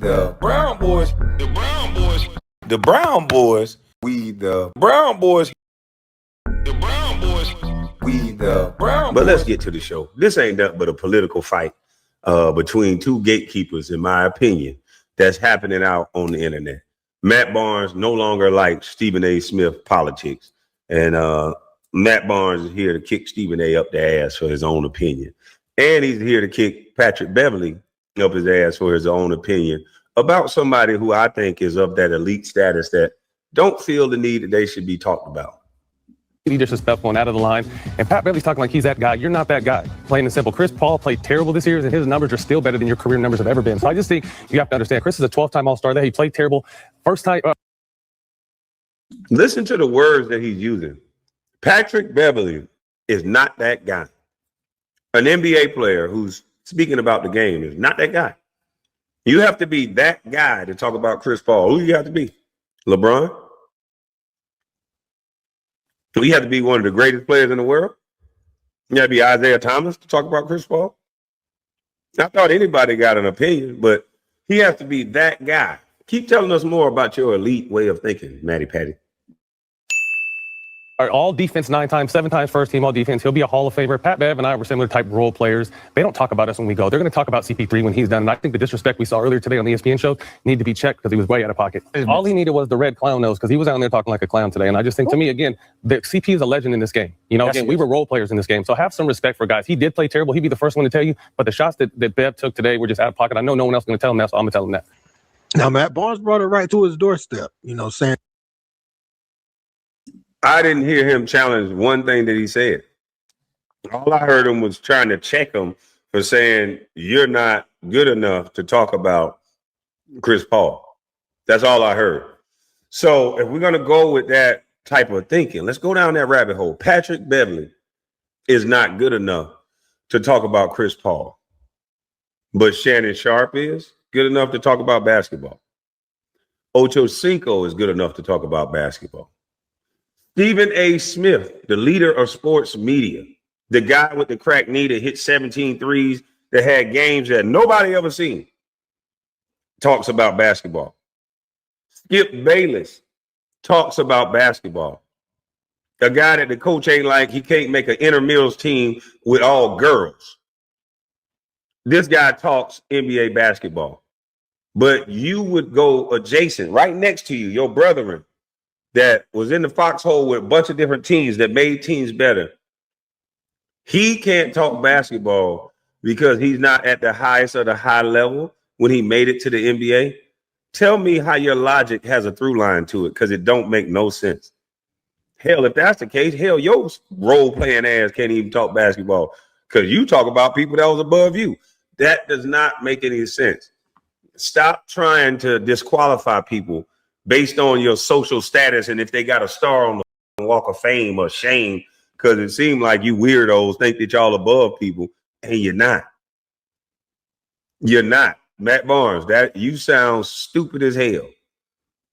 the Brown boys, the Brown boys, the Brown boys, we the Brown boys, the Brown boys, we the Brown boys. But let's get to the show. This ain't nothing but a political fight between two gatekeepers, in my opinion, that's happening out on the internet. Matt Barnes no longer likes Stephen A. Smith politics, and Matt Barnes is here to kick Stephen A. up the ass for his own opinion. And he's here to kick Patrick Beverley up his ass for his own opinion about somebody who I think is of that elite status that don't feel the need that they should be talked about. Disrespectful and out of the line. And Pat Beverley's talking like he's that guy. You're not that guy. Plain and simple. Chris Paul played terrible this year, and his numbers are still better than your career numbers have ever been. So I just think you have to understand, Chris is a 12-time All-Star there. He played terrible. First time. Listen to the words that he's using. Patrick Beverley is not that guy. An NBA player who's speaking about the game is not that guy. You have to be that guy to talk about Chris Paul. Who do you have to be? LeBron? You have to be one of the greatest players in the world. You have to be Isaiah Thomas to talk about Chris Paul. I thought anybody got an opinion, but he has to be that guy. Keep telling us more about your elite way of thinking, Matty Patty. All defense 9 times, 7 times first team all defense. He'll be a Hall of Famer. Pat Bev and I were similar type role players. They don't talk about us when we go. They're going to talk about CP3 when he's done. And I think the disrespect we saw earlier today on the ESPN show need to be checked because he was way out of pocket. All he needed was the red clown nose because he was out there talking like a clown today. And I just think, to me, again, that CP is a legend in this game. You know, again, we were role players in this game. So have some respect for guys. He did play terrible. He'd be the first one to tell you. But the shots that Bev took today were just out of pocket. I know no one else is going to tell him that, so I'm going to tell him that. Now, Matt Barnes brought it right to his doorstep, you know, saying. I didn't hear him challenge one thing that he said. All I heard him was trying to check him for saying, you're not good enough to talk about Chris Paul. That's all I heard. So if we're going to go with that type of thinking, let's go down that rabbit hole. Patrick Beverley is not good enough to talk about Chris Paul. But Shannon Sharpe is good enough to talk about basketball. Ocho Cinco is good enough to talk about basketball. Stephen A. Smith, the leader of sports media, the guy with the cracked knee that hit 17 threes that had games that nobody ever seen, talks about basketball. Skip Bayless talks about basketball. A guy that the coach ain't like, he can't make an intramurals team with all girls. This guy talks NBA basketball. But you would go adjacent, right next to you, your brethren, that was in the foxhole with a bunch of different teams that made teams better. He can't talk basketball because he's not at the highest of the high level when he made it to the NBA. Tell me how your logic has a through line to it, because it don't make no sense. Hell, if that's the case, hell, your role-playing ass can't even talk basketball because you talk about people that was above you. That does not make any sense. Stop trying to disqualify people based on your social status and if they got a star on the Walk of Fame or shame, because it seemed like you weirdos think that y'all above people, and you're not. You're not. Matt Barnes, that you sound stupid as hell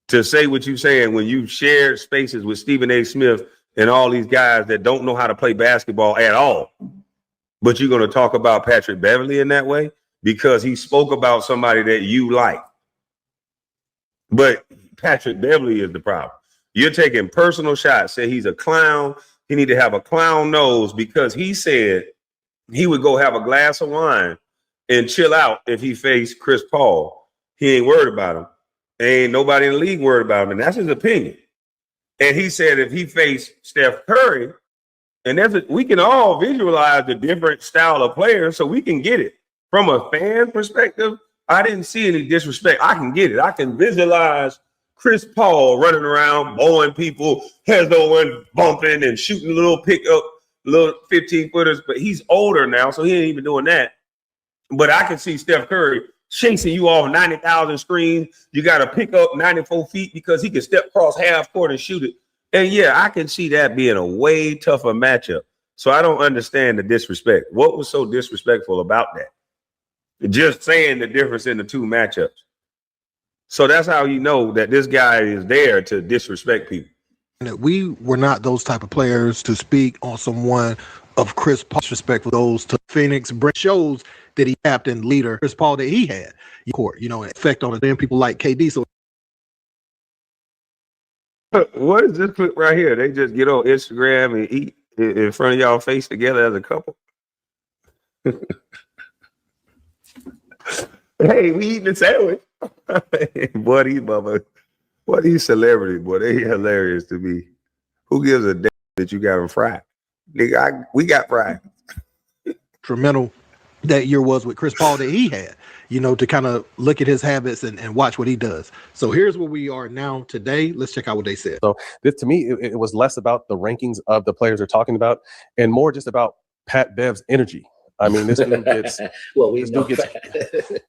to say what you're saying when you shared spaces with Stephen A. Smith and all these guys that don't know how to play basketball at all. But you're going to talk about Patrick Beverley in that way because he spoke about somebody that you like. But Patrick Beverley is the problem. You're taking personal shots. Say he's a clown. He need to have a clown nose because he said he would go have a glass of wine and chill out if he faced Chris Paul. He ain't worried about him. Ain't nobody in the league worried about him. And that's his opinion. And he said if he faced Steph Curry, and we can all visualize the different style of players so we can get it. From a fan perspective, I didn't see any disrespect. I can get it. I can visualize Chris Paul running around, bowling people, heads over, bumping and shooting little pickup, little 15-footers. But he's older now, so he ain't even doing that. But I can see Steph Curry chasing you off 90,000 screens. You got to pick up 94 feet because he can step across half court and shoot it. And, yeah, I can see that being a way tougher matchup. So I don't understand the disrespect. What was so disrespectful about that? Just saying the difference in the two matchups. So that's how you know that this guy is there to disrespect people. We were not those type of players to speak on someone of Chris Paul's respect for those to Phoenix. Shows that he captain leader Chris Paul that he had. Court, effect on it. Then people like KD. So What is this clip right here? They just get on Instagram and eat in front of y'all face together as a couple. Hey, we eating a sandwich. Boy, these celebrities, boy, they hilarious to me. Who gives a damn that you got them fried? Nigga, we got fried. instrumental that year was with Chris Paul that he had, to kind of look at his habits and watch what he does. So here's where we are now today. Let's check out what they said. So this, to me, it was less about the rankings of the players they're talking about and more just about Pat Bev's energy. I mean, this dude gets,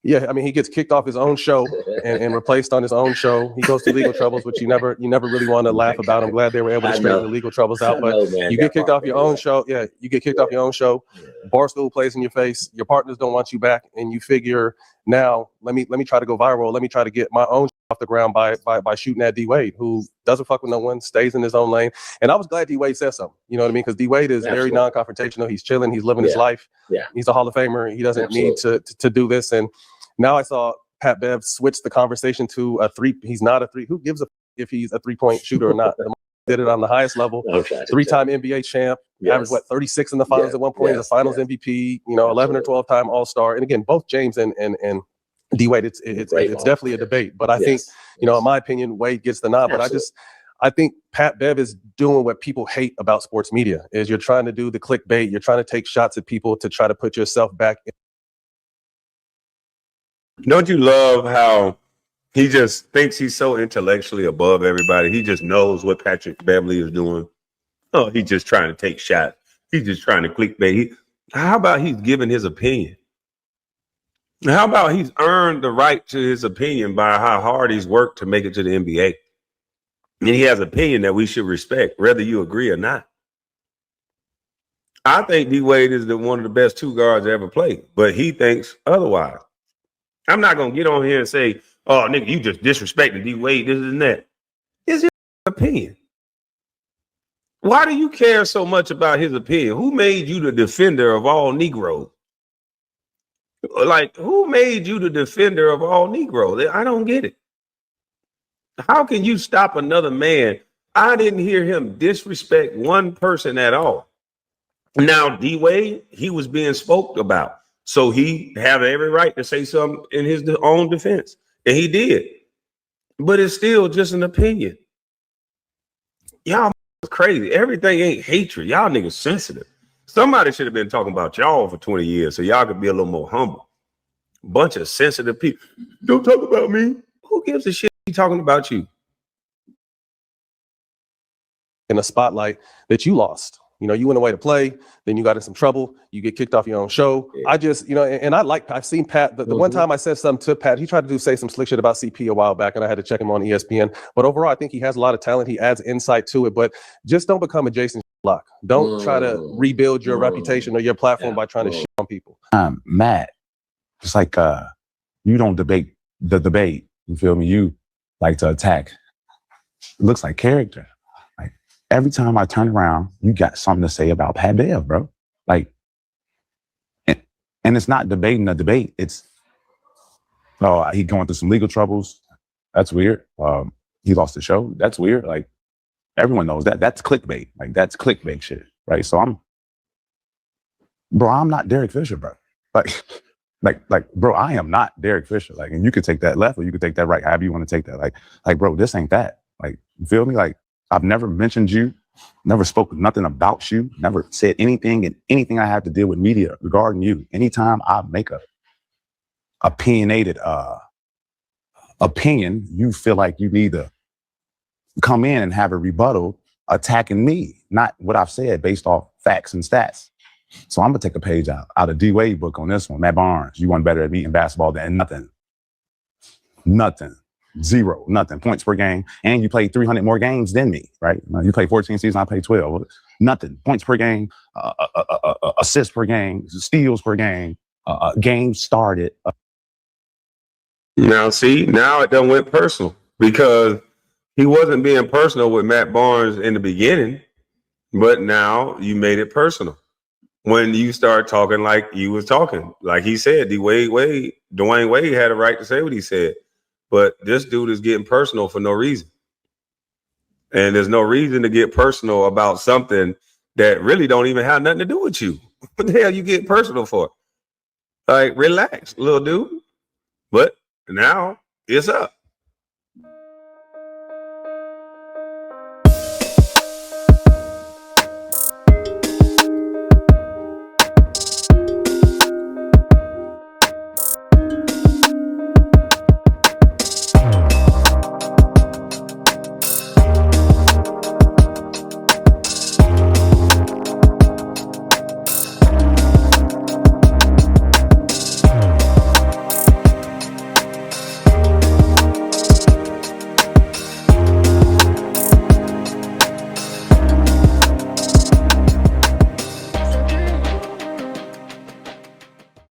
he gets kicked off his own show and replaced on his own show. He goes through legal troubles, which you never really want to laugh about. I'm glad they were able to straighten the legal troubles out, but you get kicked off your own show. Yeah, you get kicked off your own show. Barstool plays in your face. Your partners don't want you back, and you figure now, let me try to go viral. Let me try to get my own off the ground by shooting at D Wade, who doesn't fuck with no one, stays in his own lane. And I was glad D Wade said something. You know what I mean? Because D Wade is very non-confrontational. He's chilling. He's living his life. Yeah, he's a Hall of Famer. He doesn't need to do this. And now I saw Pat Bev switch the conversation to a three. He's not a three. Who gives a if he's a 3-point shooter or not? Did it on the highest level. 3-time NBA champ. Averaged 36 in the finals at one point. He's a Finals MVP. 11 or 12-time All-Star. And again, both James and D Wade, it's definitely a debate. But I think, in my opinion, Wade gets the nod. But I think Pat Bev is doing what people hate about sports media, is you're trying to do the clickbait. You're trying to take shots at people to try to put yourself back. Don't you love how he just thinks he's so intellectually above everybody? He just knows what Patrick Beverley is doing. Oh, he's just trying to take shots. He's just trying to clickbait. How about he's giving his opinion? How about he's earned the right to his opinion by how hard he's worked to make it to the NBA? And he has an opinion that we should respect, whether you agree or not. I think D Wade is one of the best two guards ever played, but he thinks otherwise. I'm not going to get on here and say, oh, nigga, you just disrespected D Wade, this and that. It's his opinion. Why do you care so much about his opinion? Who made you the defender of all Negroes? Like, who made you the defender of all Negroes? I don't get it. How can you stop another man? I didn't hear him disrespect one person at all. Now, D Wade, he was being spoke about. So he have every right to say something in his own defense. And he did. But it's still just an opinion. Y'all crazy. Everything ain't hatred. Y'all niggas sensitive. Somebody should have been talking about y'all for 20 years so y'all could be a little more humble. Bunch of sensitive people. Don't talk about me. Who gives a shit talking about you? In a spotlight that you lost. You went away to play, then you got in some trouble, you get kicked off your own show. Yeah. I just, and I've seen Pat, the one time I said something to Pat, he tried to say some slick shit about CP a while back, and I had to check him on ESPN. But overall, I think he has a lot of talent. He adds insight to it, but just don't become a Jason Lock. Don't try to rebuild your reputation or your platform by trying to shit on people. Matt, it's like you don't debate the debate. You feel me? You like to attack. It looks like character. Like every time I turn around, you got something to say about Pat Bev, bro. Like, and it's not debating the debate. It's he going through some legal troubles. That's weird. He lost the show. That's weird. Like everyone knows that. That's clickbait. Like that's clickbait shit, right? So I'm not Derek Fisher, bro. Like, bro, I am not Derek Fisher. Like, and you could take that left or you could take that right, however you want to take that. Like, bro, this ain't that. Like, you feel me? Like, I've never mentioned you, never spoke nothing about you, never said anything and anything I have to deal with media regarding you. Anytime I make a opinionated opinion, you feel like you need to come in and have a rebuttal attacking me, not what I've said based off facts and stats. So I'm gonna take a page out of D Wade book on this one. Matt Barnes, you won better at me in basketball than nothing, zero, nothing points per game, and you played 300 more games than me, right? You played 14 seasons, I played 12. Nothing, points per game, assists per game, steals per game, games started. Now, see, now it done went personal because he wasn't being personal with Matt Barnes in the beginning, but now you made it personal. when you start talking like you was talking. Like he said, Dwayne Wade had a right to say what he said. But this dude is getting personal for no reason. And there's no reason to get personal about something that really don't even have nothing to do with you. What the hell you get personal for? Like, relax, little dude. But now it's up.